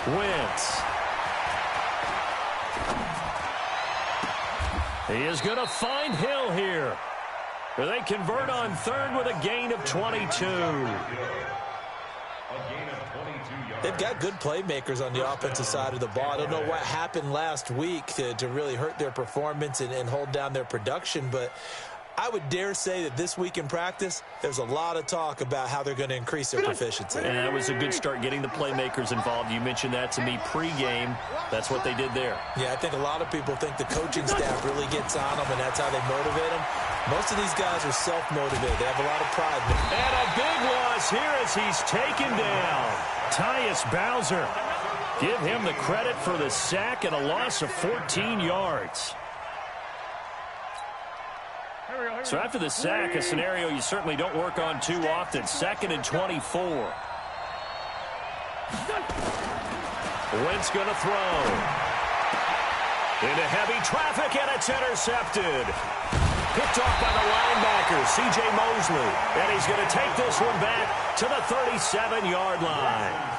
Wentz. He is going to find Hill here. They convert on third with a gain of 22. They've got good playmakers on the offensive side of the ball. I don't know what happened last week to really hurt their performance and hold down their production, but I would dare say that this week in practice, there's a lot of talk about how they're going to increase their proficiency. And that was a good start getting the playmakers involved. You mentioned that to me pregame. That's what they did there. Yeah, I think a lot of people think the coaching staff really gets on them, and that's how they motivate them. Most of these guys are self-motivated. They have a lot of pride. And a big loss here as he's taken down. Tyus Bowser. Give him the credit for the sack and a loss of 14 yards. So after the sack, a scenario you certainly don't work on too often. 2nd and 24. Wentz going to throw. Into heavy traffic, and it's intercepted. Picked off by the linebacker, C.J. Mosley. And he's going to take this one back to the 37-yard line.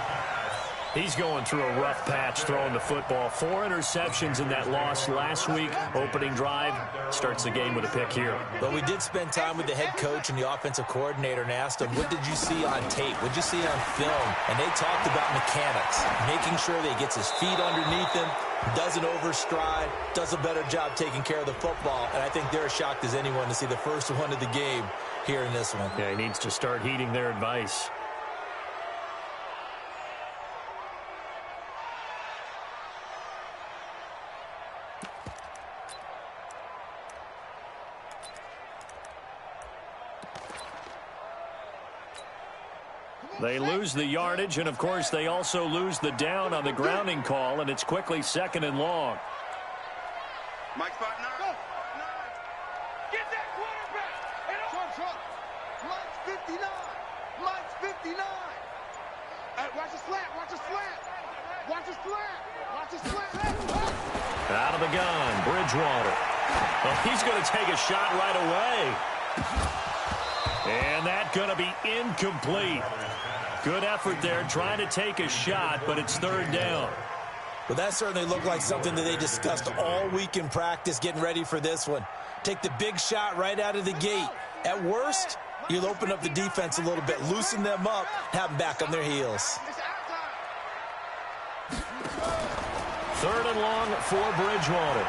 He's going through a rough patch throwing the football. 4 interceptions in that loss last week. Opening drive starts the game with a pick here. But we did spend time with the head coach and the offensive coordinator and asked him, what did you see on tape? What did you see on film? And they talked about mechanics, making sure that he gets his feet underneath him, doesn't overstride, does a better job taking care of the football. And I think they're as shocked as anyone to see the first one of the game here in this one. Yeah, he needs to start heeding their advice. They lose the yardage, and, of course, they also lose the down on the grounding call, and it's quickly 2nd and long. Mike spot 9. Get that quarterback. Mike's 59. Mike's 59. Watch the slant. Watch the slant. Watch the slant. Watch the slant. Out of the gun, Bridgewater. Well, he's going to take a shot right away. And that's going to be incomplete. Good effort there, trying to take a shot, but it's 3rd down. Well, that certainly looked like something that they discussed all week in practice, getting ready for this one. Take the big shot right out of the gate. At worst, you'll open up the defense a little bit, loosen them up, have them back on their heels. 3rd and long for Bridgewater.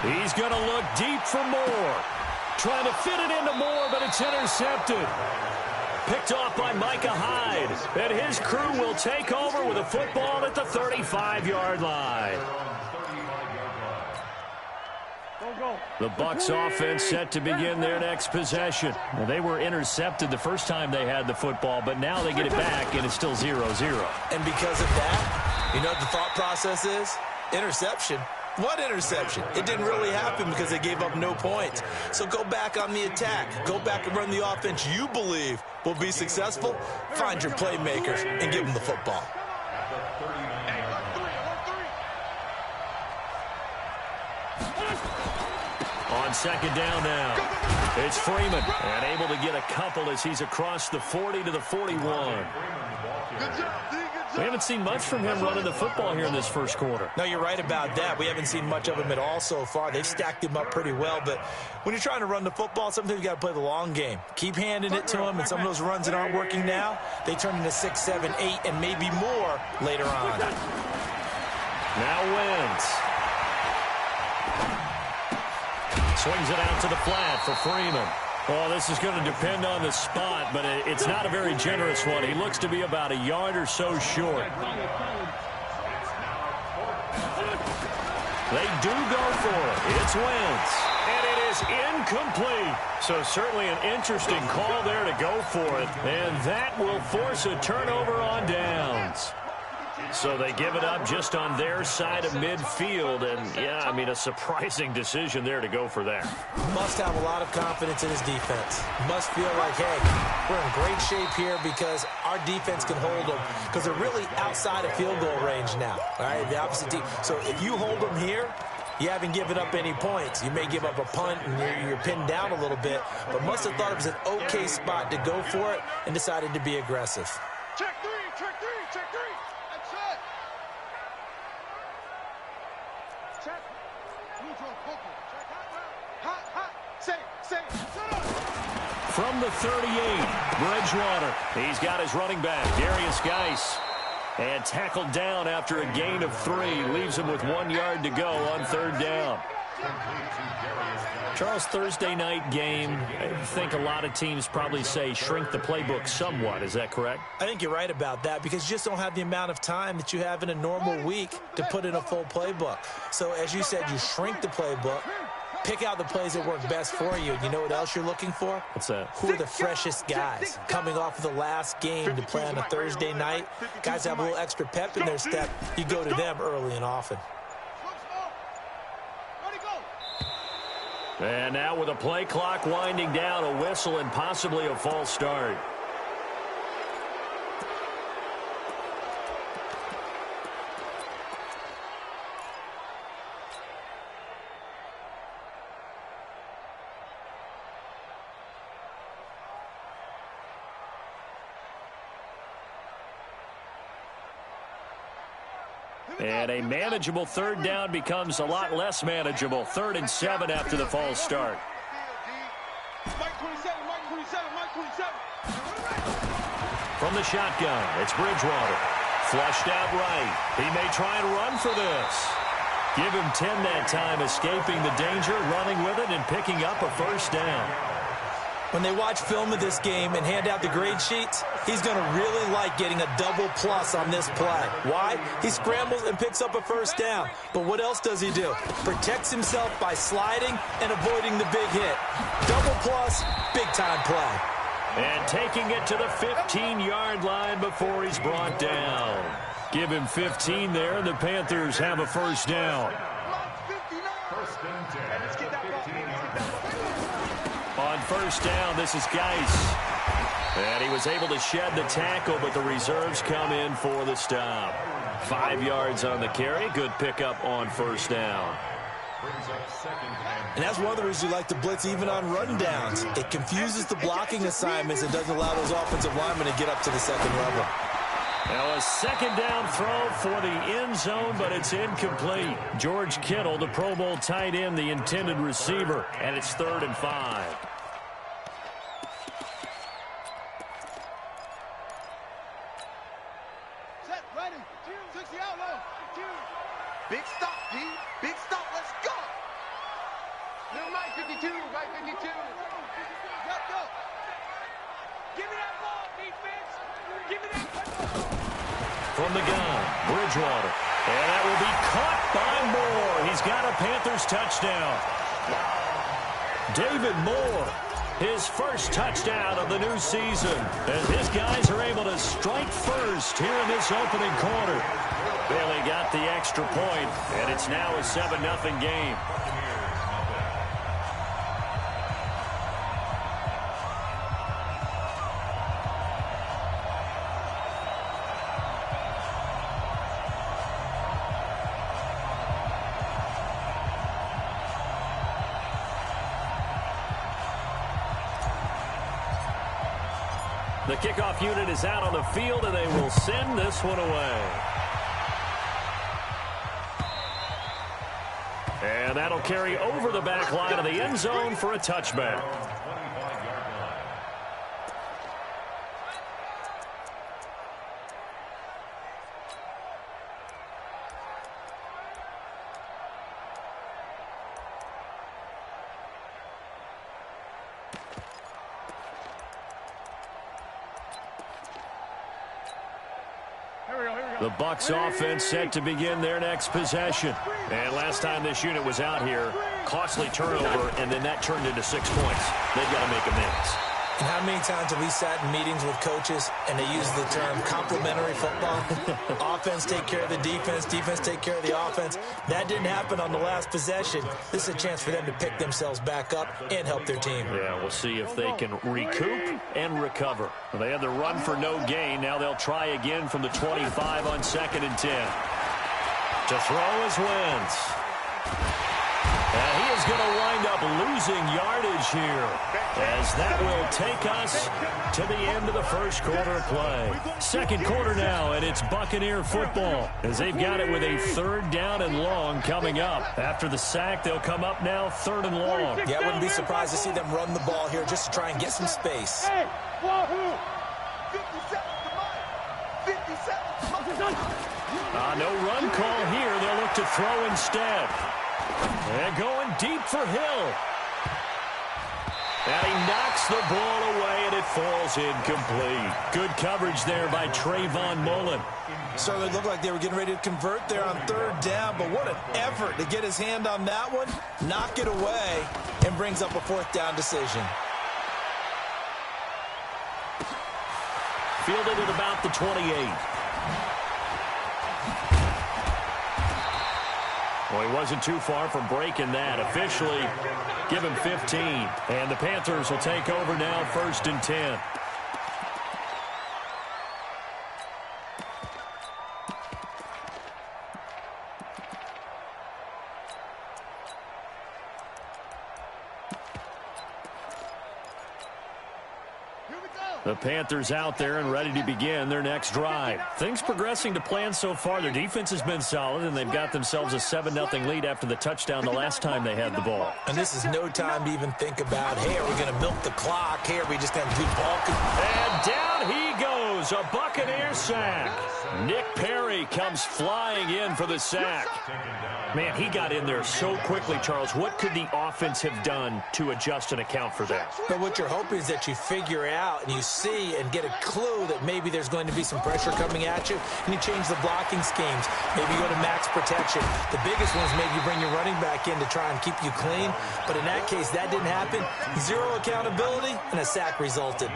He's going to look deep for Moore. Trying to fit it into Moore, but it's intercepted. Picked off by Micah Hyde. And his crew will take over with a football at the 35-yard line. The Bucs offense set to begin their next possession. Well, they were intercepted the first time they had the football, but now they get it back, and it's still 0-0. And because of that, you know what the thought process is? Interception. What interception? It didn't really happen because they gave up no points. So go back on the attack. Go back and run the offense you believe will be successful. Find your playmakers and give them the football. On 2nd down now, it's Freeman. And able to get a couple as he's across the 40 to the 41. We haven't seen much from him running the football here in this first quarter. No, you're right about that. We haven't seen much of him at all so far. They've stacked him up pretty well, but when you're trying to run the football, sometimes you got to play the long game. Keep handing it to him, and some of those runs that aren't working now, they turn into 6, 7, 8, and maybe more later on. Now Wentz. Swings it out to the flat for Freeman. Well, this is going to depend on the spot, but it's not a very generous one. He looks to be about a yard or so short. They do go for it. It's Wentz. And it is incomplete. So certainly an interesting call there to go for it. And that will force a turnover on downs. So they give it up just on their side of midfield. And, yeah, I mean, a surprising decision there to go for that. Must have a lot of confidence in his defense. Must feel like, hey, we're in great shape here because our defense can hold them because they're really outside of field goal range now. All right, the opposite team. So if you hold them here, you haven't given up any points. You may give up a punt and you're pinned down a little bit, but must have thought it was an okay spot to go for it and decided to be aggressive. Check three, check three, check three. That's it. From the 38, Bridgewater. He's got his running back, Darius Geis. And tackled down after a gain of 3. Leaves him with 1 yard to go on 3rd down. Charles, Thursday night game, I think a lot of teams probably say shrink the playbook somewhat. Is that correct? I think you're right about that because you just don't have the amount of time that you have in a normal week to put in a full playbook. So as you said, you shrink the playbook, pick out the plays that work best for you. You know what else you're looking for? What's that? Who are the freshest guys coming off of the last game to play on a Thursday night? Guys have a little extra pep in their step. You go to them early and often. And now with a play clock winding down, a whistle and possibly a false start. And a manageable 3rd down becomes a lot less manageable. 3rd and 7 after the false start. From the shotgun, it's Bridgewater. Flushed out right. He may try and run for this. Give him 10 that time, escaping the danger, running with it, and picking up a 1st down. When they watch film of this game and hand out the grade sheets, he's going to really like getting a double plus on this play. Why? He scrambles and picks up a 1st down. But what else does he do? Protects himself by sliding and avoiding the big hit. Double plus, big-time play. And taking it to the 15-yard line before he's brought down. Give him 15 there, and the Panthers have a 1st down. On 1st down, this is Geis. And he was able to shed the tackle, but the reserves come in for the stop. 5 yards on the carry. Good pickup on 1st down. And that's one of the reasons you like to blitz even on run downs. It confuses the blocking assignments and doesn't allow those offensive linemen to get up to the 2nd level. Now a 2nd down throw for the end zone, but it's incomplete. George Kittle, the Pro Bowl tight end, the intended receiver, and it's 3rd and 5. Set, ready, 60 out low. Big stop, D. Big stop, let's go. No, Mike 52, Mike 52. Let's go. Give me that ball, defense. Give me that ball. From the gun, Bridgewater. And that will be caught by Moore. He's got a Panthers touchdown. David Moore, his 1st touchdown of the new season. And his guys are able to strike first here in this opening quarter. Bailey got the extra point, and it's now a 7-0 game. The kickoff unit is out on the field, and they will send this one away. And that'll carry over the back line of the end zone for a touchback. The Bucs offense set to begin their next possession. And last time this unit was out here, costly turnover, and then that turned into 6 points. They've got to make amends. And how many times have we sat in meetings with coaches and they use the term complementary football? Offense take care of the defense, defense take care of the offense. That didn't happen on the last possession. This is a chance for them to pick themselves back up and help their team. Yeah, we'll see if they can recoup and recover. Well, they had the run for no gain. Now they'll try again from the 25 on 2nd and 10. To throw is Wentz. And he is going to wind up losing yardage here, as that will take us to the end of the first quarter of play. Second quarter now, and it's Buccaneer football, as they've got it with a 3rd down and long coming up. After the sack, they'll come up now 3rd and long. Yeah, I wouldn't be surprised to see them run the ball here just to try and get some space. No run call here. They'll look to throw instead. And going deep for Hill. And he knocks the ball away, and it falls incomplete. Good coverage there by Trayvon Mullen. Certainly looked like they were getting ready to convert there on 3rd down, but what an effort to get his hand on that one, knock it away, and brings up a 4th down decision. Fielded at about the 28. Well, he wasn't too far from breaking that. Officially, give him 15. And the Panthers will take over now, 1st and 10. The Panthers out there and ready to begin their next drive. Things progressing to plan so far. Their defense has been solid, and they've got themselves a 7-0 lead after the touchdown the last time they had the ball. And this is no time to even think about, hey, are we going to milk the clock? Hey, are we just going to do ball? And down he goes, a Buccaneer sack. Nick Perry comes flying in for the sack. Man, he got in there so quickly, Charles. What could the offense have done to adjust and account for that? But what you're hoping is that you figure out and you see and get a clue that maybe there's going to be some pressure coming at you, and you change the blocking schemes. Maybe you go to max protection. The biggest one is maybe you bring your running back in to try and keep you clean. But in that case, that didn't happen. 0 accountability, and a sack resulted.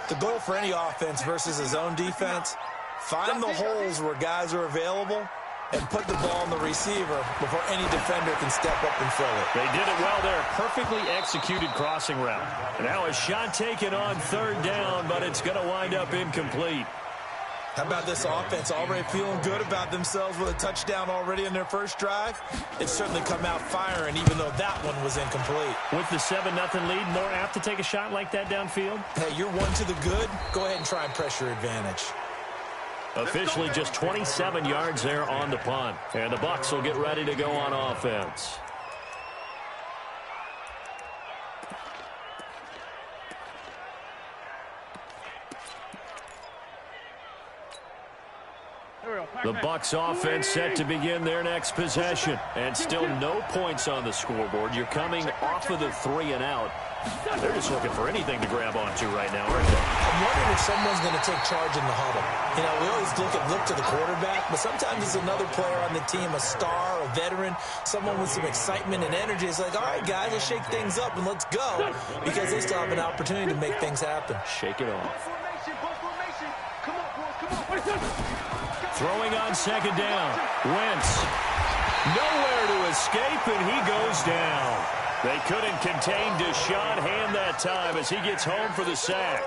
The goal for any offense versus his own defense, find the holes where guys are available and put the ball on the receiver before any defender can step up and fill it. They did it well there. Perfectly executed crossing route. Now a shot taken on 3rd down, but it's going to wind up incomplete. How about this offense already feeling good about themselves with a touchdown already in their first drive? It's certainly come out firing, even though that one was incomplete. With the 7-0 lead, more apt to take a shot like that downfield? Hey, you're one to the good. Go ahead and try and pressure advantage. Officially just 27 yards there on the punt. And the Bucs will get ready to go on offense. The Bucs offense set to begin their next possession. And still no points on the scoreboard. You're coming off of the 3 and out. They're just looking for anything to grab onto right now, aren't they? I'm wondering if someone's going to take charge in the huddle. You know, we always look to the quarterback, but sometimes it's another player on the team, a star, a veteran, someone with some excitement and energy. It's like, all right, guys, let's shake things up and let's go, because they still have an opportunity to make things happen. Shake it off. Throwing on 2nd down. Wentz. Nowhere to escape, and he goes down. They couldn't contain Deshaun Hand that time as he gets home for the sack.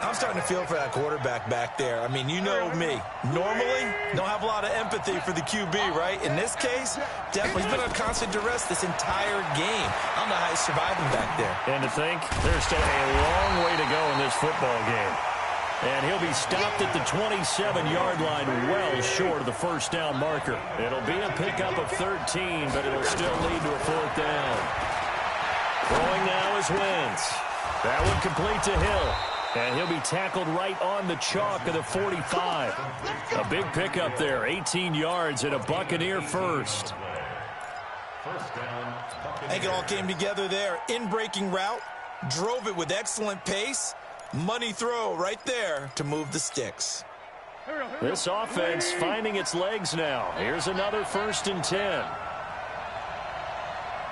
I'm starting to feel for that quarterback back there. I mean, you know me. Normally, don't have a lot of empathy for the QB, right? In this case, definitely. He's been on constant duress this entire game. I don't know how he's surviving back there. And to think, there's still a long way to go in this football game. And he'll be stopped at the 27-yard line, well short of the 1st down marker. It'll be a pickup of 13, but it'll still lead to a 4th down. Throwing now is Wentz. That one complete to Hill. And he'll be tackled right on the chalk of the 45. A big pickup there, 18 yards and a Buccaneer first. I think it all came together there. In-breaking route, drove it with excellent pace. Money throw right there to move the sticks. This offense finding its legs now. Here's another 1st and 10.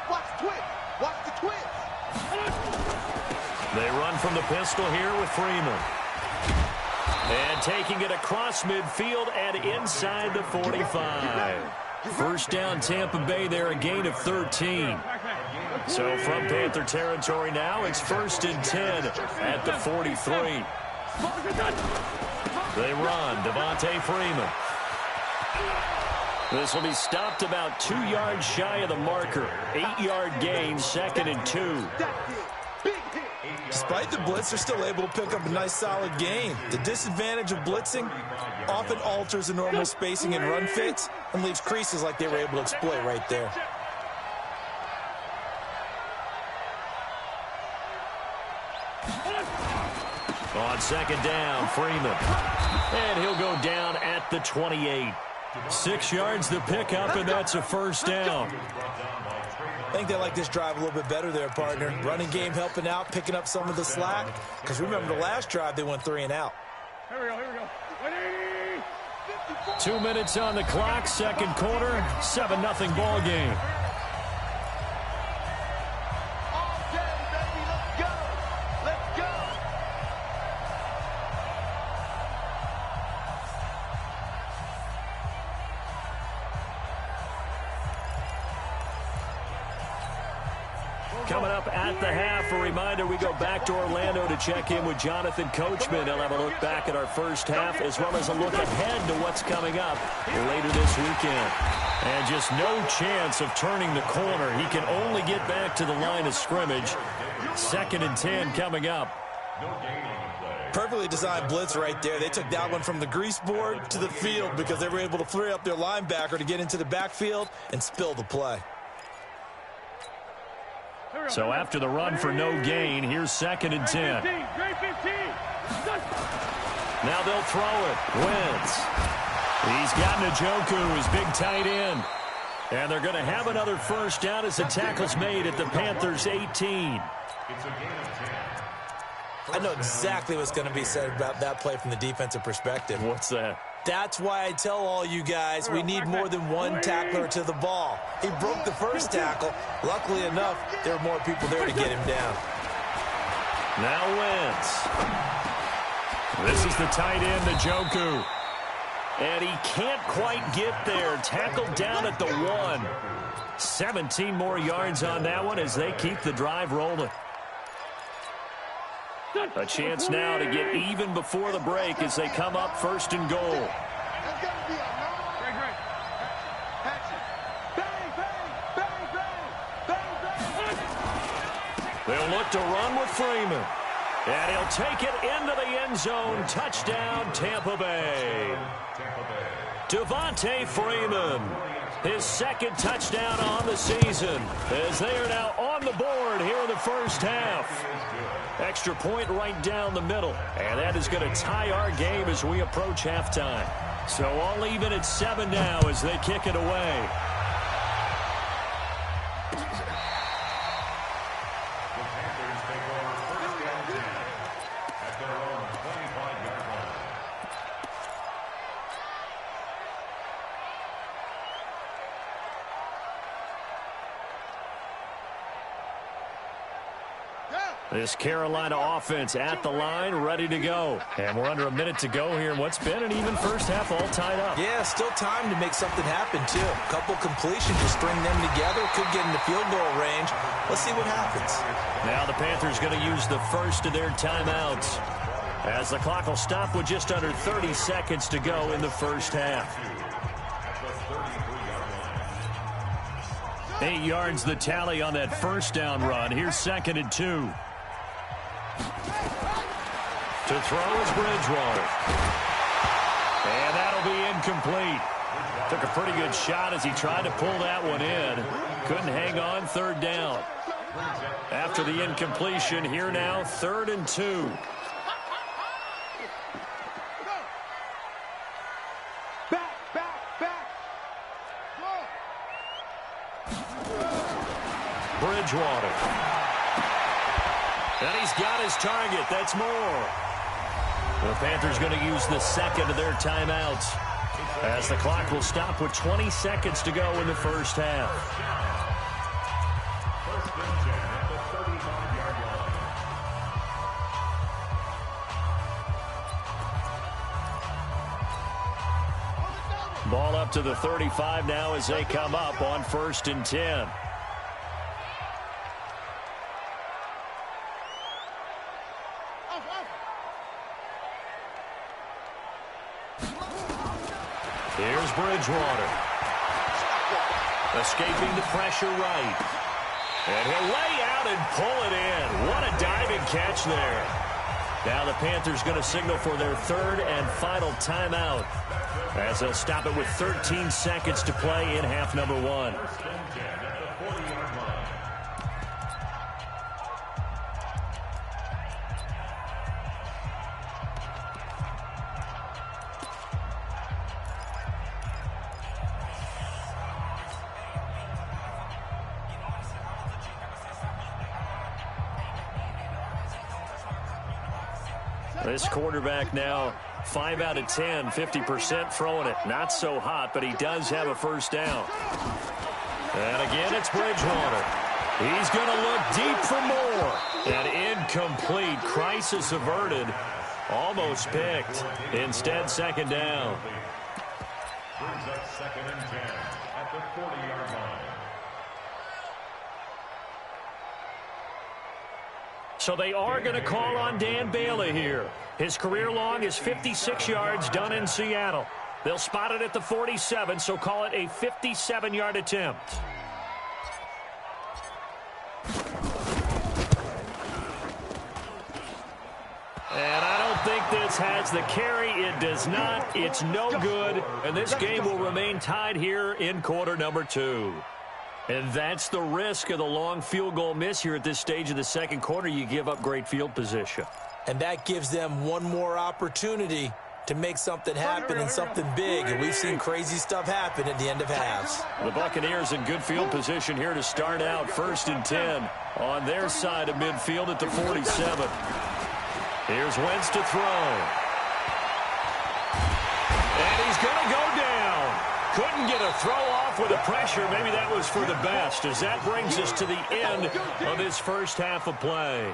Watch the twist. Watch the twist. They run from the pistol here with Freeman. And taking it across midfield and inside the 45. 1st down Tampa Bay there, a gain of 13. So from Panther territory now, it's 1st and 10 at the 43. They run, Devontae Freeman. This will be stopped about 2 yards shy of the marker. 8-yard gain, 2nd and 2. Despite the blitz, they're still able to pick up a nice solid gain. The disadvantage of blitzing often alters the normal spacing and run fits and leaves creases like they were able to exploit right there. On 2nd down, Freeman. And he'll go down at the 28. 6 yards the pickup, and that's a 1st down. I think they like this drive a little bit better there, partner. Running game helping out, picking up some of the slack. Because remember, the last drive, they went 3 and out. Here we go, here we go. 2 minutes on the clock, 2nd quarter, 7-0 ball game. All day, baby, let's go. Let's go. Coming up at the half, a reminder, we go back to Orlando to check in with Jonathan Coachman. He'll have a look back at our first half as well as a look ahead to what's coming up later this weekend. And just no chance of turning the corner. He can only get back to the line of scrimmage. 2nd and 10 coming up. Perfectly designed blitz right there. They took that one from the grease board to the field because they were able to free up their linebacker to get into the backfield and spill the play. So after the run for no gain, here's 2nd and 10. Now they'll throw it. Wentz. He's got Njoku, his big tight end. And they're going to have another 1st down as the tackle's made at the Panthers' 18. I know exactly what's going to be said about that play from the defensive perspective. What's that? That's why I tell all you guys we need more than one tackler to the ball. He broke the first tackle. Luckily enough, there were more people there to get him down. Now Wentz. This is the tight end, Njoku. And he can't quite get there. Tackled down at the 1. 17 more yards on that one as they keep the drive rolling. A chance now to get even before the break as they come up 1st and goal. They'll look to run with Freeman. And he'll take it into the end zone. Touchdown, Tampa Bay. Devontae Freeman, his 2nd touchdown on the season, as they are now on the board here in the first half. Extra point right down the middle, and that is going to tie our game as we approach halftime. So all even at 7 now as they kick it away. This Carolina offense at the line, ready to go. And we're under a minute to go here in what's been an even first half, all tied up. Yeah, still time to make something happen, too. A couple completions to string them together. Could get into field goal range. Let's see what happens. Now the Panthers going to use the first of their timeouts, as the clock will stop with just under 30 seconds to go in the first half. 8 yards the tally on that 1st down run. Here's 2nd and 2. To throw is Bridgewater. And that'll be incomplete. Took a pretty good shot as he tried to pull that one in. Couldn't hang on, 3rd down. After the incompletion, here now, 3rd and 2. Bridgewater. And he's got his target. That's more. The Panthers going to use the 2nd of their timeouts, as the clock will stop with 20 seconds to go in the first half. Ball up to the 35 now as they come up on 1st and 10. Here's Bridgewater. Escaping the pressure right. And he'll lay out and pull it in. What a diving catch there. Now the Panthers going to signal for their third and final timeout as they'll stop it with 13 seconds to play in half number one. This quarterback now 5 out of 10, 50% throwing it. Not so hot, but he does have a first down. And again, it's Bridgewater. He's going to look deep for more. And incomplete. Crisis averted. Almost picked. Instead, second down. Brings up 2nd and 10 at the 40-yard line. So they are going to call on Dan Bailey here. His career long is 56 yards done in Seattle. They'll spot it at the 47, so call it a 57-yard attempt. And I don't think this has the carry. It does not. It's no good. And this game will remain tied here in quarter number 2. And that's the risk of the long field goal miss here at this stage of the second quarter. You give up great field position. And that gives them one more opportunity to make something happen and something big. And we've seen crazy stuff happen at the end of halves. The Buccaneers in good field position here to start out 1st and 10 on their side of midfield at the 47. Here's Wentz to throw. And he's going to go down. Couldn't get a throw off with the pressure. Maybe that was for the best, as that brings us to the end of this first half of play.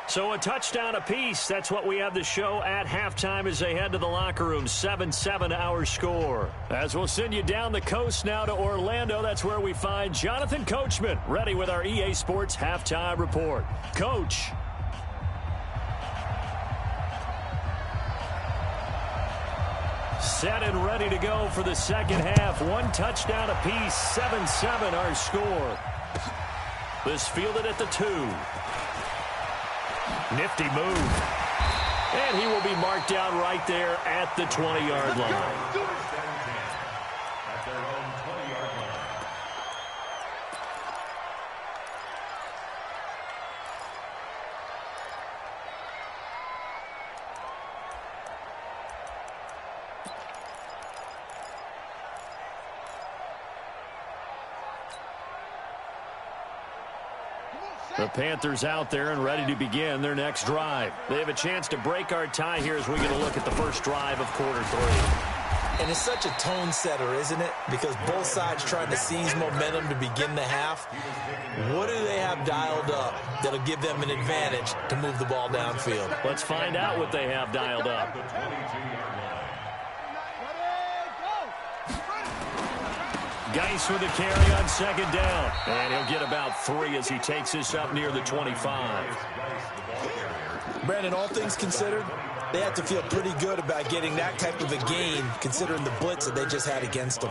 So a touchdown apiece. That's what we have to show at halftime as they head to the locker room. 7-7 our score. As we'll send you down the coast now to Orlando, that's where we find Jonathan Coachman, ready with our EA Sports halftime report. Coach. Set and ready to go for the second half. One touchdown apiece, 7-7 our score. This fielded at the 2. Nifty move. And he will be marked down right there at the 20-yard line. The Panthers out there and ready to begin their next drive. They have a chance to break our tie here as we get a look at the first drive of quarter 3. And it's such a tone setter, isn't it? Because both sides trying to seize momentum to begin the half. What do they have dialed up that'll give them an advantage to move the ball downfield? Let's find out what they have dialed up. Geis with the carry on second down. And he'll get about 3 as he takes this up near the 25. Brandon, all things considered, they have to feel pretty good about getting that type of a gain considering the blitz that they just had against them.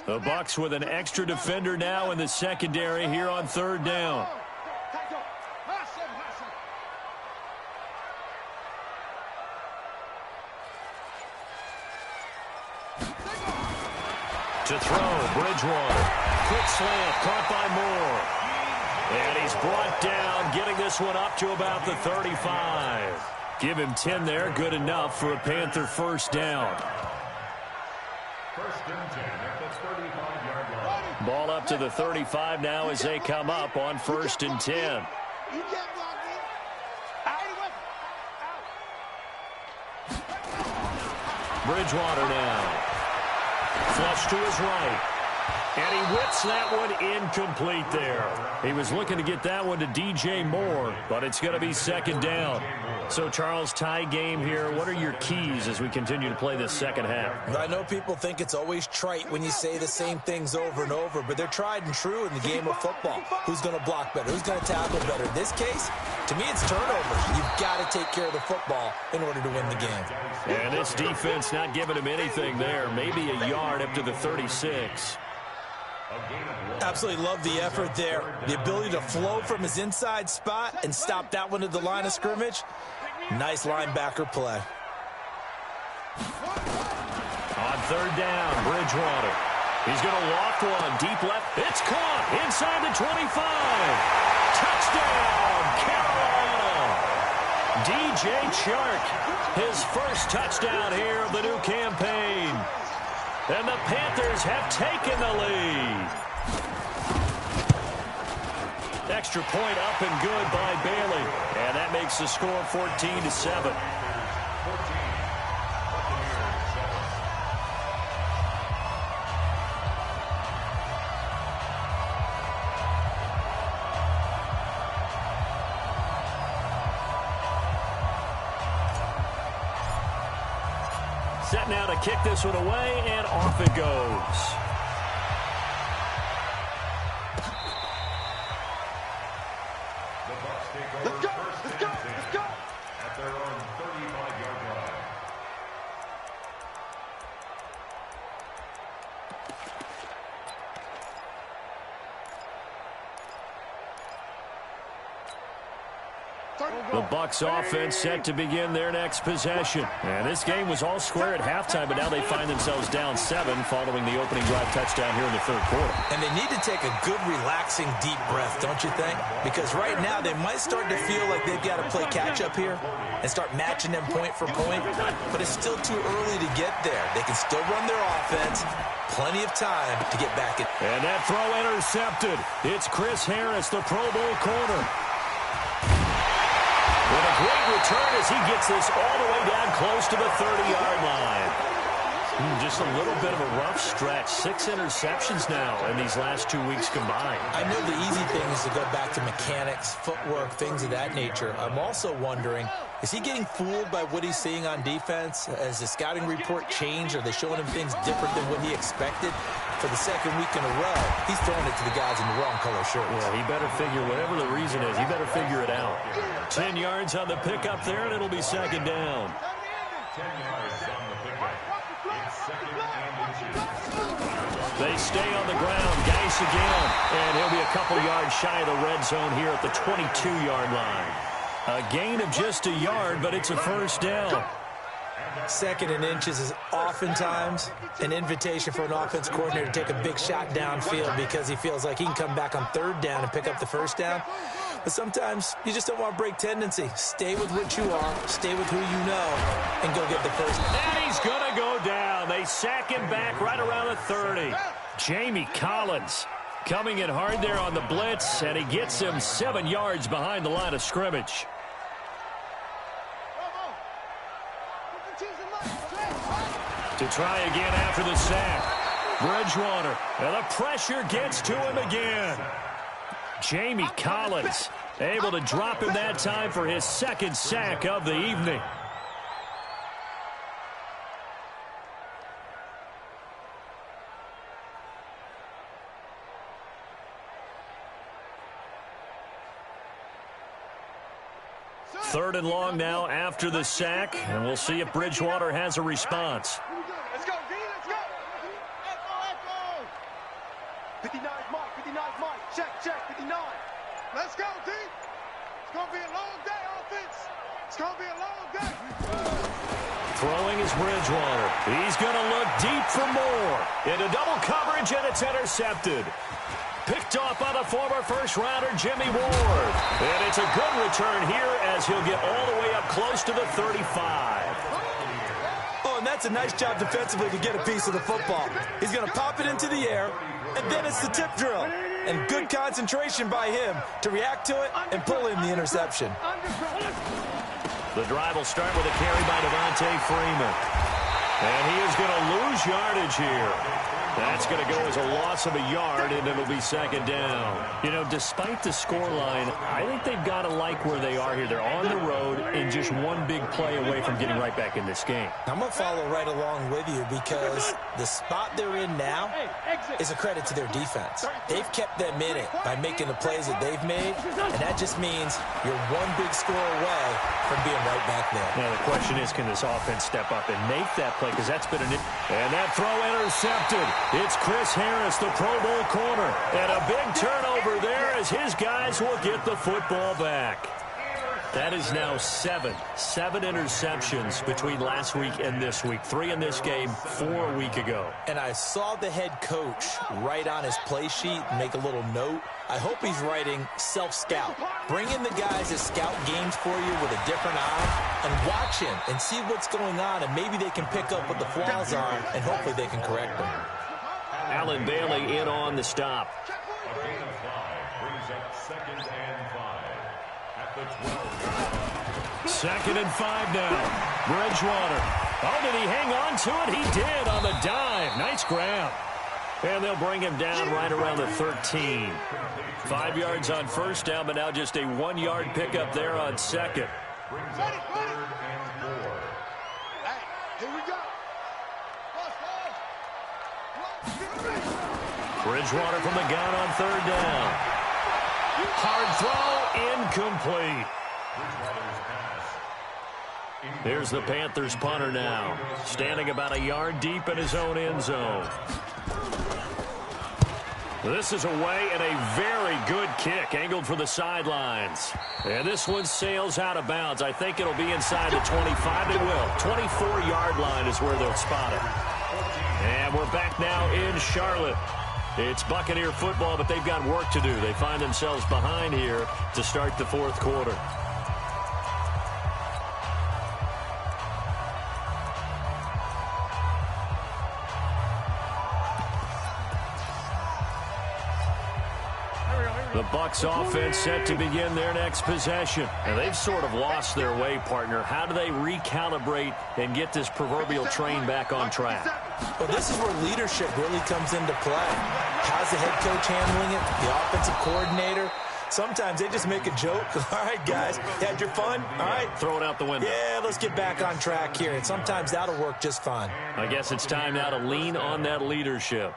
The Bucs with an extra defender now in the secondary here on third down. To throw, Bridgewater. Quick slant, caught by Moore. And he's brought down, getting this one up to about the 35. Give him 10 there, good enough for a Panther first down. 1st and 10 at the 35-yard line. Ball up to the 35 now as they come up on 1st and 10. Bridgewater now. Flush to his right. And he whips that one incomplete there. He was looking to get that one to DJ Moore, but it's going to be second down. So, Charles, tie game here. What are your keys as we continue to play this second half? I know people think it's always trite when you say the same things over and over, but they're tried and true in the game of football. Who's going to block better? Who's going to tackle better? In this case, to me, it's turnovers. You've got to take care of the football in order to win the game. And this defense not giving him anything there. Maybe a yard up to the 36. Absolutely love the effort there. The ability to flow from his inside spot and stop that one at the line of scrimmage. Nice linebacker play. On third down, Bridgewater. He's going to loft one deep left. It's caught inside the 25. Touchdown, Carolina. DJ Chark, his first touchdown here of the new campaign. And the Panthers have taken the lead. Extra point up and good by Bailey. And that makes the score 14-7. Set now to kick this one away, and off it goes. Let's go, let's go, let's go. At their own 35-yard line. The Bucs offense set to begin their next possession. And this game was all square at halftime, but now they find themselves down 7 following the opening drive touchdown here in the third quarter. And they need to take a good, relaxing, deep breath, don't you think? Because right now they might start to feel like they've got to play catch-up here and start matching them point for point. But it's still too early to get there. They can still run their offense. Plenty of time to get back in. And that throw intercepted. It's Chris Harris, the Pro Bowl corner. With a great return as he gets this all the way down close to the 30-yard line. Just a little bit of a rough stretch. 6 interceptions now in these last 2 weeks combined. I know the easy thing is to go back to mechanics, footwork, things of that nature. I'm also wondering, is he getting fooled by what he's seeing on defense? Has the scouting report changed? Are they showing him things different than what he expected? For the second week in a row, he's throwing it to the guys in the wrong color shirts. Yeah, he better figure, whatever the reason is, he better figure it out. 10 yards on the pickup there, and it'll be second down. 10 yards on the pickup. It's second and inches. They stay on the ground. Geis again. And he'll be a couple yards shy of the red zone here at the 22-yard line. A gain of just a yard, but it's a first down. Second and inches is oftentimes an invitation for an offense coordinator to take a big shot downfield because he feels like he can come back on third down and pick up the first down. But sometimes you just don't want to break tendency. Stay with what you are, stay with who you know, and go get the first down. And he's going to go down. They sack him back right around the 30. Jamie Collins coming in hard there on the blitz, and he gets him 7 yards behind the line of scrimmage. To try again after the sack. Bridgewater, and the pressure gets to him again. Jamie Collins able to drop him that time for his second sack of the evening. Third and long now after the sack, and we'll see if Bridgewater has a response. Let's go, D, let's go. Echo. 59 Mike, 59 Mike. Check, 59. Let's go, D. It's going to be a long day, offense. It's going to be a long day. Throwing is Bridgewater. He's going to look deep for more. Into double coverage, and it's intercepted. Picked off by the former first-rounder, Jimmy Ward. And it's a good return here as he'll get all the way up close to the 35. Oh, and that's a nice job defensively to get a piece of the football. He's going to pop it into the air, and then it's the tip drill. And good concentration by him to react to it and pull in the interception. The drive will start with a carry by Devontae Freeman. And he is going to lose yardage here. That's going to go as a loss of a yard, and it'll be second down. You know, despite the scoreline, I think they've got to like where they are here. They're on the road and just one big play away from getting right back in this game. I'm going to follow right along with you because the spot they're in now is a credit to their defense. They've kept them in it by making the plays that they've made, and that just means you're one big score away from being right back there. Now, the question is, can this offense step up and make that play? Because that's been and that throw intercepted. It's Chris Harris, the Pro Bowl corner. And a big turnover there as his guys will get the football back. That is now seven interceptions between last week and this week. 3 in this game, 4 a week ago. And I saw the head coach write on his play sheet, make a little note. I hope he's writing self-scout. Bring in the guys that scout games for you with a different eye and watch him and see what's going on, and maybe they can pick up what the flaws are, and hopefully they can correct them. Allen Bailey in on the stop. A gain of 5 brings up 2nd and 5 at the 12. 2nd and 5 now. Bridgewater. Oh, did he hang on to it? He did on the dive. Nice grab. And they'll bring him down right around the 13. 5 yards on first down, but now just a 1-yard pickup there on second. Brings up 3rd and 4. Hey, here we go. Bridgewater from the gun on 3rd down. Hard throw, incomplete. Here's the Panthers punter now, standing about a yard deep in his own end zone. This is away and a very good kick, angled for the sidelines. And this one sails out of bounds. I think it'll be inside the 25. It will. 24-yard line is where they'll spot it. And we're back now in Charlotte. It's Buccaneer football, but they've got work to do. They find themselves behind here to start the 4th quarter. The Bucs offense set to begin their next possession. And they've sort of lost their way, partner. How do they recalibrate and get this proverbial train back on track? Well, this is where leadership really comes into play. How's the head coach handling it? The offensive coordinator? Sometimes they just make a joke. All right, guys, you had your fun? All right. Throw it out the window. Yeah, let's get back on track here. And sometimes that'll work just fine. I guess it's time now to lean on that leadership.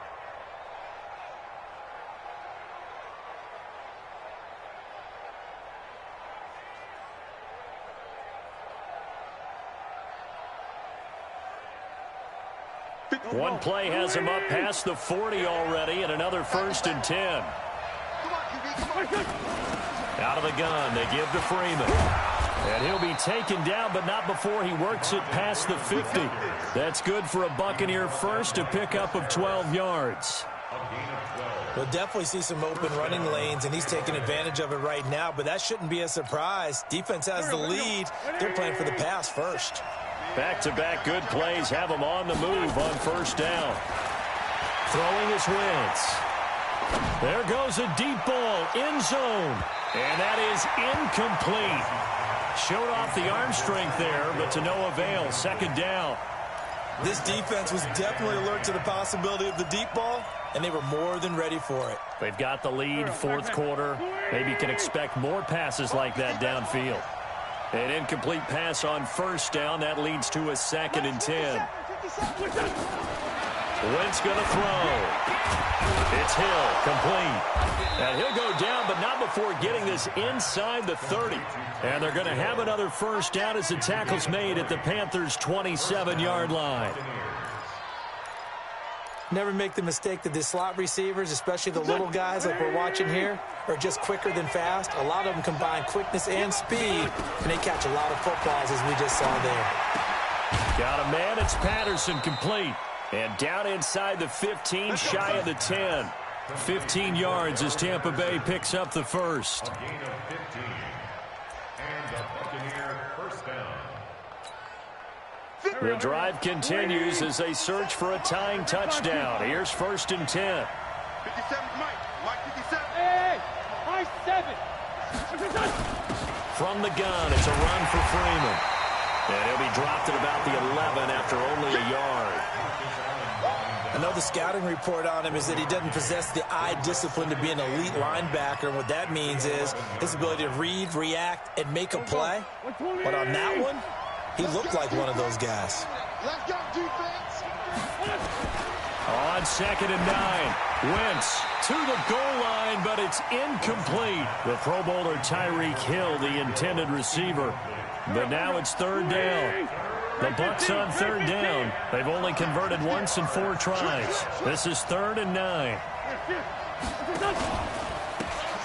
One play has him up past the 40 already, and another 1st and 10. Out of the gun, they give to Freeman. And he'll be taken down, but not before he works it past the 50. That's good for a Buccaneer first, a pickup of 12 yards. We'll definitely see some open running lanes, and he's taking advantage of it right now, but that shouldn't be a surprise. Defense has the lead. They're playing for the pass first. Back-to-back good plays have him on the move on 1st down. Throwing his Wentz. There goes a deep ball, end zone. And that is incomplete. Showed off the arm strength there, but to no avail. 2nd down. This defense was definitely alert to the possibility of the deep ball, and they were more than ready for it. They've got the lead, 4th quarter. Maybe can expect more passes like that downfield. An incomplete pass on 1st down. That leads to a 2nd and 10. Wentz going to throw. It's Hill, complete. And he'll go down, but not before getting this inside the 30. And they're going to have another 1st down as the tackle's made at the Panthers' 27-yard line. Never make the mistake that the slot receivers, especially the little guys like we're watching here, are just quicker than fast. A lot of them combine quickness and speed, and they catch a lot of footballs, as we just saw there. Got a man. It's Patterson, complete. And down inside the 15, shy of the 10. 15 yards as Tampa Bay picks up the 1st. A gain of 15. And the Buccaneer 1st down. The drive continues as they search for a tying touchdown. Here's 1st and 10. 57, Mike 57. Hey, Mike 7. From the gun, it's a run for Freeman. And he'll be dropped at about the 11 after only a yard. I know the scouting report on him is that he doesn't possess the eye discipline to be an elite linebacker. And what that means is his ability to read, react, and make a play. But on that one, he looked like one of those guys. Let's go, defense. On 2nd and 9, Wentz to the goal line, but it's incomplete. The Pro Bowler Tyreek Hill, the intended receiver. But now it's 3rd down. The Bucs on 3rd down. They've only converted once in 4 tries. This is 3rd and 9.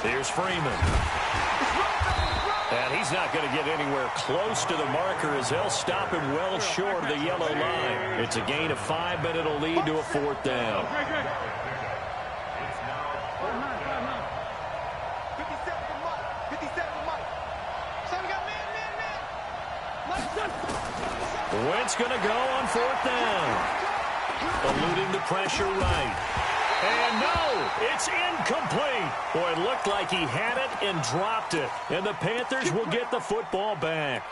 Here's Freeman. And he's not going to get anywhere close to the marker as they'll stop him well short of the yellow line. It's a gain of 5, but it'll lead to a 4th down. Wentz going to go on 4th down. Eluding the pressure right. And no, it's incomplete. Boy, it looked like he had it and dropped it. And the Panthers will get the football back.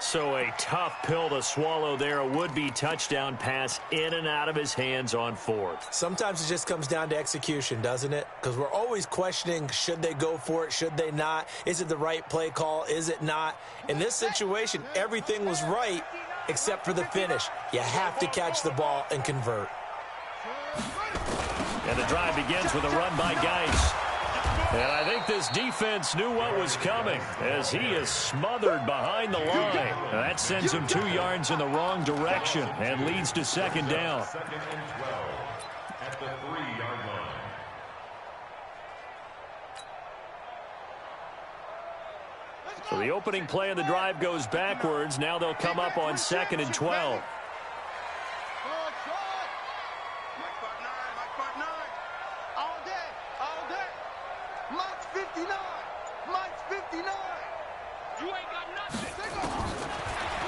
So a tough pill to swallow there. A would-be touchdown pass in and out of his hands on 4th. Sometimes it just comes down to execution, doesn't it? Because we're always questioning, should they go for it, should they not? Is it the right play call, is it not? In this situation, everything was right except for the finish. You have to catch the ball and convert. And the drive begins with a run by Geis. And I think this defense knew what was coming as he is smothered behind the line. That sends him 2 yards in the wrong direction and leads to 2nd down. 2nd and 12 at the 3-yard line. So the opening play of the drive goes backwards. Now they'll come up on 2nd and 12.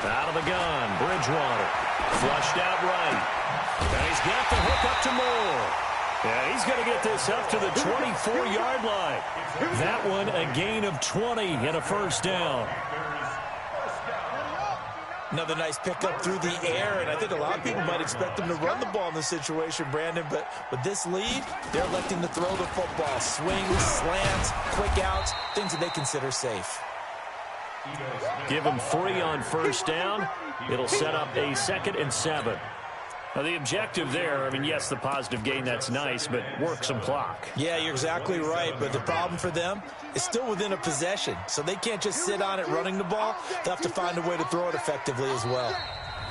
Out of the gun, Bridgewater. Flushed out right. And he's got the hook up to Moore. And he's going to get this up to the 24-yard line. That one a gain of 20 and a 1st down. Another nice pickup through the air, and I think a lot of people might expect them to run the ball in this situation, Brandon, but with this lead, they're electing to throw the football. Swings, slants, quick outs, things that they consider safe. Give him 3 on 1st down. It'll set up a 2nd and 7. Now, the objective there, I mean, yes, the positive gain, that's nice, but work some clock. Yeah, you're exactly right, but the problem for them is still within a possession, so they can't just sit on it running the ball. They'll have to find a way to throw it effectively as well.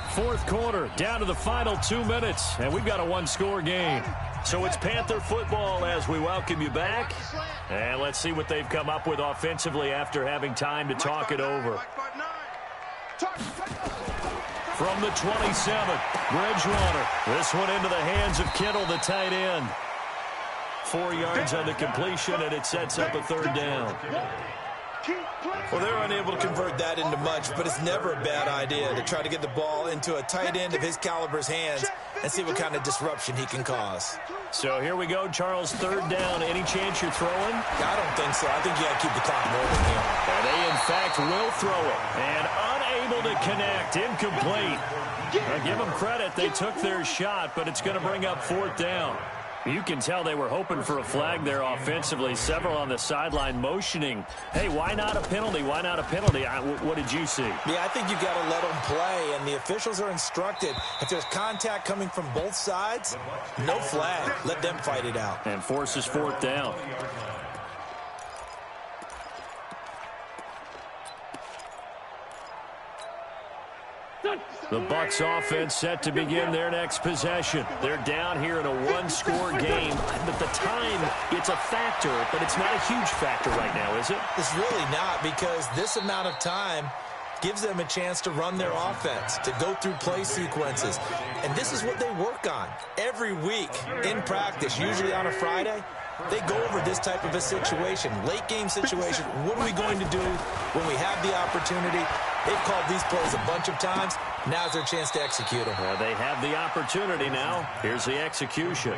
4th quarter, down to the final 2 minutes, and we've got a 1-score game. So it's Panther football as we welcome you back. And let's see what they've come up with offensively after having time to talk it over. From the 27, Bridgewater. This one into the hands of Kittle, the tight end. 4 yards on the completion, and it sets up a 3rd down. Well, they're unable to convert that into much, but it's never a bad idea to try to get the ball into a tight end of his caliber's hands and see what kind of disruption he can cause. So here we go, Charles, 3rd down. Any chance you're throwing? I don't think so. I think you got to keep the clock moving here. And they, in fact, will throw it. And unable to connect. Incomplete. Now, give them credit. They took their shot, but it's going to bring up 4th down. You can tell they were hoping for a flag there offensively. Several on the sideline motioning. Hey, why not a penalty? Why not a penalty? What did you see? Yeah, I think you got to let them play, and the officials are instructed. If there's contact coming from both sides, no flag. Let them fight it out. And forces 4th down. The Bucs offense set to begin their next possession. They're down here in a 1-score game. But the time, it's a factor, but it's not a huge factor right now, is it? It's really not, because this amount of time gives them a chance to run their offense, to go through play sequences. And this is what they work on every week in practice, usually on a Friday. They go over this type of a situation, late game situation. What are we going to do when we have the opportunity? They've called these plays a bunch of times. Now's their chance to execute them. They have the opportunity now. Here's the execution.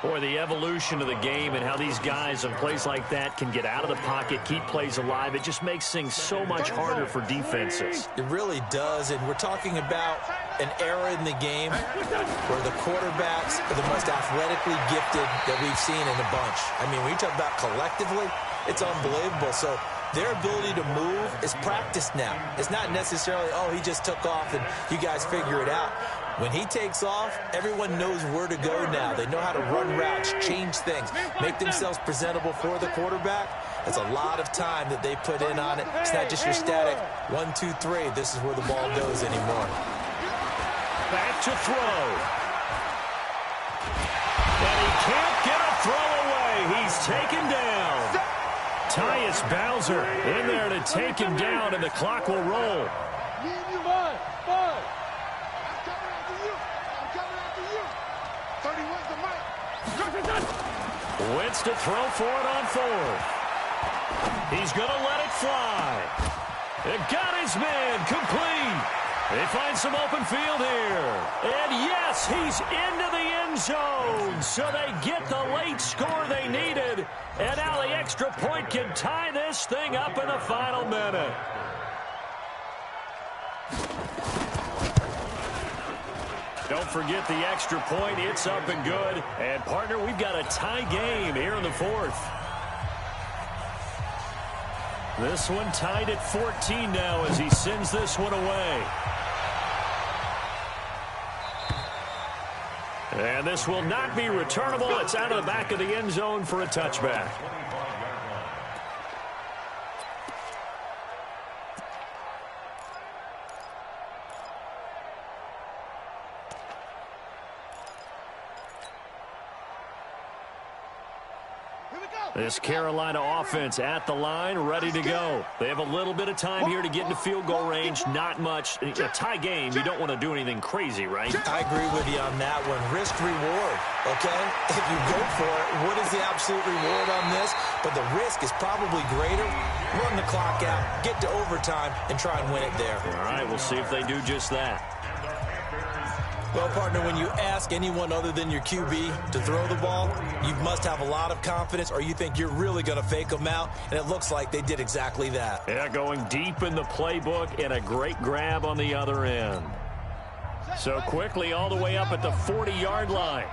Boy, the evolution of the game and how these guys on plays like that can get out of the pocket, keep plays alive, it just makes things so much harder for defenses. It really does, and we're talking about an era in the game where the quarterbacks are the most athletically gifted that we've seen in a bunch. I mean, when you talk about collectively, it's unbelievable. So their ability to move is practiced now. It's not necessarily, oh, he just took off and you guys figure it out. When he takes off, everyone knows where to go now. They know how to run routes, change things, make themselves presentable for the quarterback. That's a lot of time that they put in on it. It's not just your static 1, 2, 3. This is where the ball goes anymore. Back to throw. And he can't get a throw away. He's taken down. Tyus Bowser in there to take him down, and the clock will roll. Wentz to throw for it on 4th. He's going to let it fly. It got his man complete. They find some open field here. And yes, he's into the end zone. So they get the late score they needed. And now the extra point can tie this thing up in the final minute. Don't forget the extra point. It's up and good. And, partner, we've got a tie game here in the 4th. This one tied at 14 now as he sends this one away. And this will not be returnable. It's out of the back of the end zone for a touchback. This Carolina offense at the line, ready to go. They have a little bit of time here to get into field goal range. Not much. A tie game, you don't want to do anything crazy, right? I agree with you on that one. Risk reward, okay? If you go for it, what is the absolute reward on this? But the risk is probably greater. Run the clock out, get to overtime, and try and win it there. All right, we'll see if they do just that. Well, partner, when you ask anyone other than your QB to throw the ball, you must have a lot of confidence, or you think you're really going to fake them out, and it looks like they did exactly that. Yeah, going deep in the playbook and a great grab on the other end. So quickly all the way up at the 40-yard line.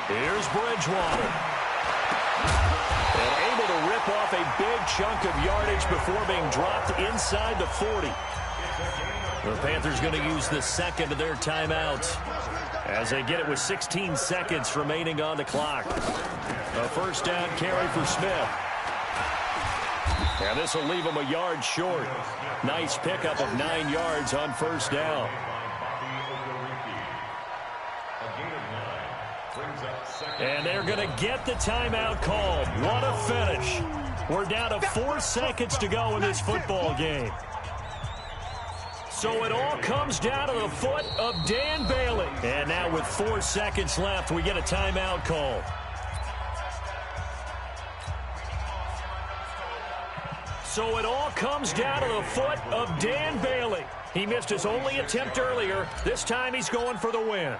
Here's Bridgewater. And able to rip off a big chunk of yardage before being dropped inside the 40. The Panthers going to use the second of their timeouts as they get it with 16 seconds remaining on the clock. A first down carry for Smith. And this will leave him a yard short. Nice pickup of 9 yards on first down. And they're going to get the timeout called. What a finish. We're down to 4 seconds to go in this football game. So it all comes down to the foot of Dan Bailey. And now with 4 seconds left, we get a timeout called. So it all comes down to the foot of Dan Bailey. He missed his only attempt earlier. This time he's going for the win.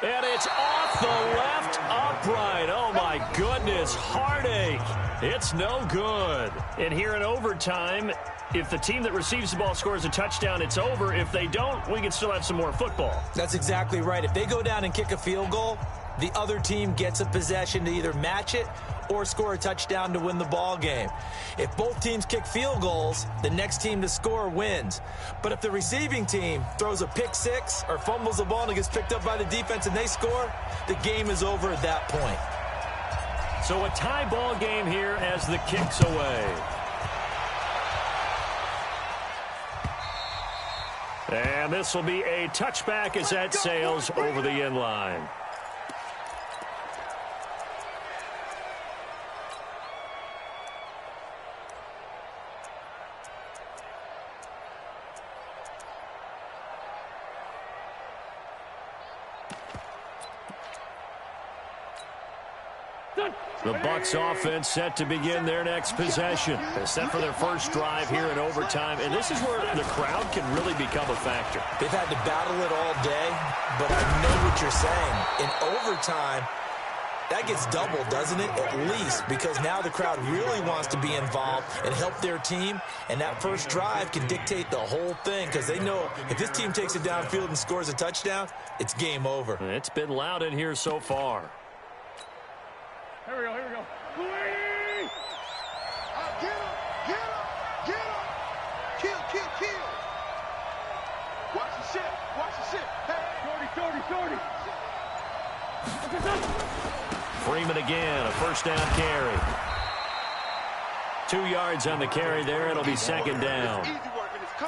And it's off the left upright. Oh, my goodness. Heartache. It's no good. And here in overtime, if the team that receives the ball scores a touchdown, it's over. If they don't, we can still have some more football. That's exactly right. If they go down and kick a field goal, the other team gets a possession to either match it or score a touchdown to win the ball game. If both teams kick field goals, the next team to score wins. But if the receiving team throws a pick six or fumbles the ball and it gets picked up by the defense and they score, the game is over at that point. So a tie ball game here as the kick's away. And this will be a touchback as that sails over the end line. The Bucs offense set to begin their next possession. They're set for their first drive here in overtime, and this is where the crowd can really become a factor. They've had to battle it all day, but I know what you're saying. In overtime, that gets doubled, doesn't it? At least, because now the crowd really wants to be involved and help their team, and that first drive can dictate the whole thing because they know if this team takes it downfield and scores a touchdown, it's game over. It's been loud in here so far. Here we go, here we go. Get him. Kill. Watch the shit. Hey. Shorty. Freeman again, a first down carry. 2 yards on the carry there. It'll be second down.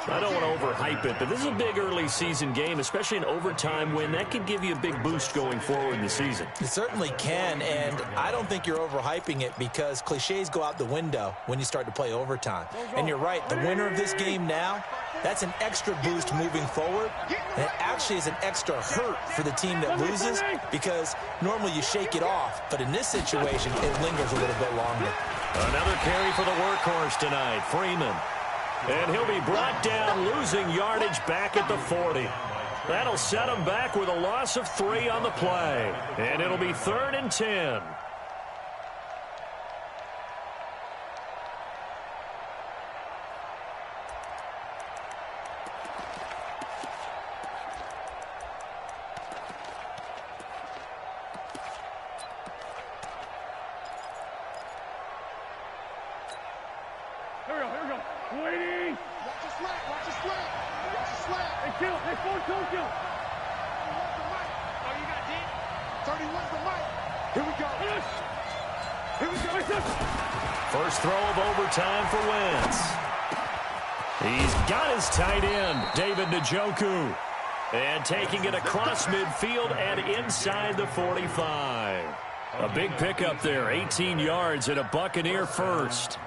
I don't want to overhype it, but this is a big early season game, especially an overtime win. That could give you a big boost going forward in the season. It certainly can, and I don't think you're overhyping it because cliches go out the window when you start to play overtime. And you're right, the winner of this game now, that's an extra boost moving forward. And it actually is an extra hurt for the team that loses because normally you shake it off, but in this situation, it lingers a little bit longer. Another carry for the workhorse tonight, Freeman. And he'll be brought down, losing yardage back at the 40. That'll set him back with a loss of 3 on the play. And it'll be 3rd and 10. Here we go. Waiting. Watch the slant. Hey, kill. Hey, don't kill. 31's the mic. Oh, you got D? 31's the mic. Here we go. First throw of overtime for Wentz. He's got his tight end, David Njoku. And taking it across midfield and inside the 45. A big pickup there, 18 yards and a Buccaneer first.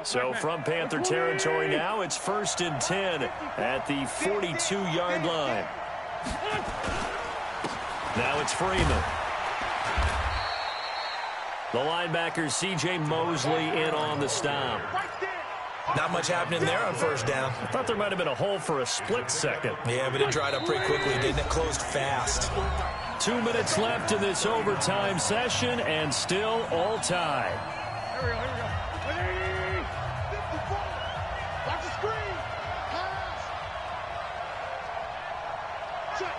So from Panther territory now, it's 1st and 10 at the 42-yard line. Now it's Freeman. The linebacker, C.J. Mosley, in on the stop. Not much happening there on first down. I thought there might have been a hole for a split second. Yeah, but it dried up pretty quickly, didn't it? Closed fast. 2 minutes left in this overtime session, and still all tied. Here we go. Ready? 54. Watch the screen. Pass. Check.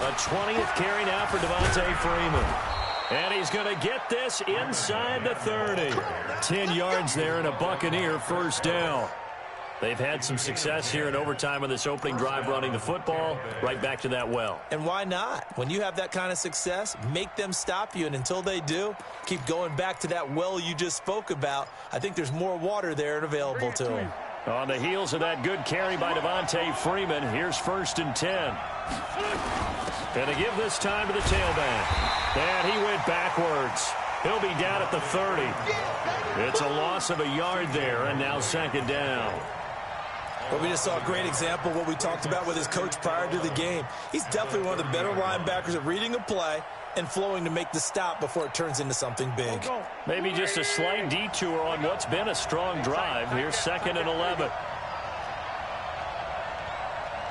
A 20th carry now for Devontae Freeman. And he's going to get this inside the 30. 10 yards there and a Buccaneer first down. They've had some success here in overtime on this opening drive running the football right back to that well. And why not? When you have that kind of success, make them stop you. And until they do, keep going back to that well you just spoke about. I think there's more water there and available to them. On the heels of that good carry by Devontae Freeman, here's 1st and 10. And to give this time to the tailback. And he went backwards. He'll be down at the 30. It's a loss of a yard there, and now 2nd down. Well, we just saw a great example of what we talked about with his coach prior to the game. He's definitely one of the better linebackers at reading a play and flowing to make the stop before it turns into something big. Maybe just a slight detour on what's been a strong drive. Here's 2nd and 11.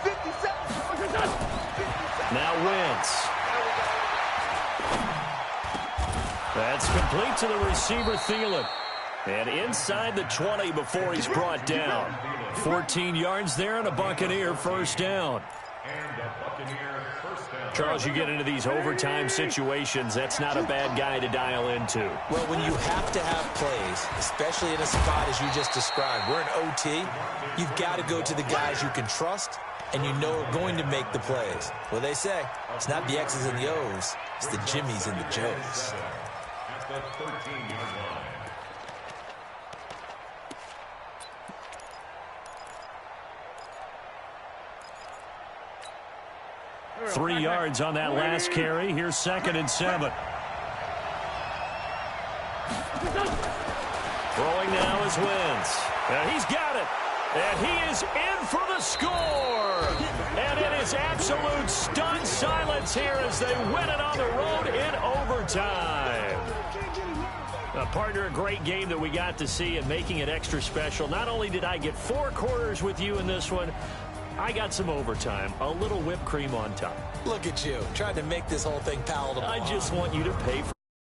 57. Now Wentz. That's complete to the receiver, Thielen. And inside the 20 before he's brought down. 14 yards there and a Buccaneer first down. Charles, you get into these overtime situations, that's not a bad guy to dial into. Well, when you have to have plays, especially in a spot as you just described, we're in OT, you've got to go to the guys you can trust and you know are going to make the plays. Well, they say, it's not the X's and the O's, it's the Jimmies and the Joes. At the 13-yard line. 3 yards on that last carry. Here's 2nd and 7. Throwing now is Wentz. And he's got it. And he is in for the score. And it is absolute stunned silence here as they win it on the road in overtime. Partner, a great game that we got to see and making it extra special. Not only did I get 4 quarters with you in this one, I got some overtime, a little whipped cream on top. Look at you, trying to make this whole thing palatable. I just want you to pay for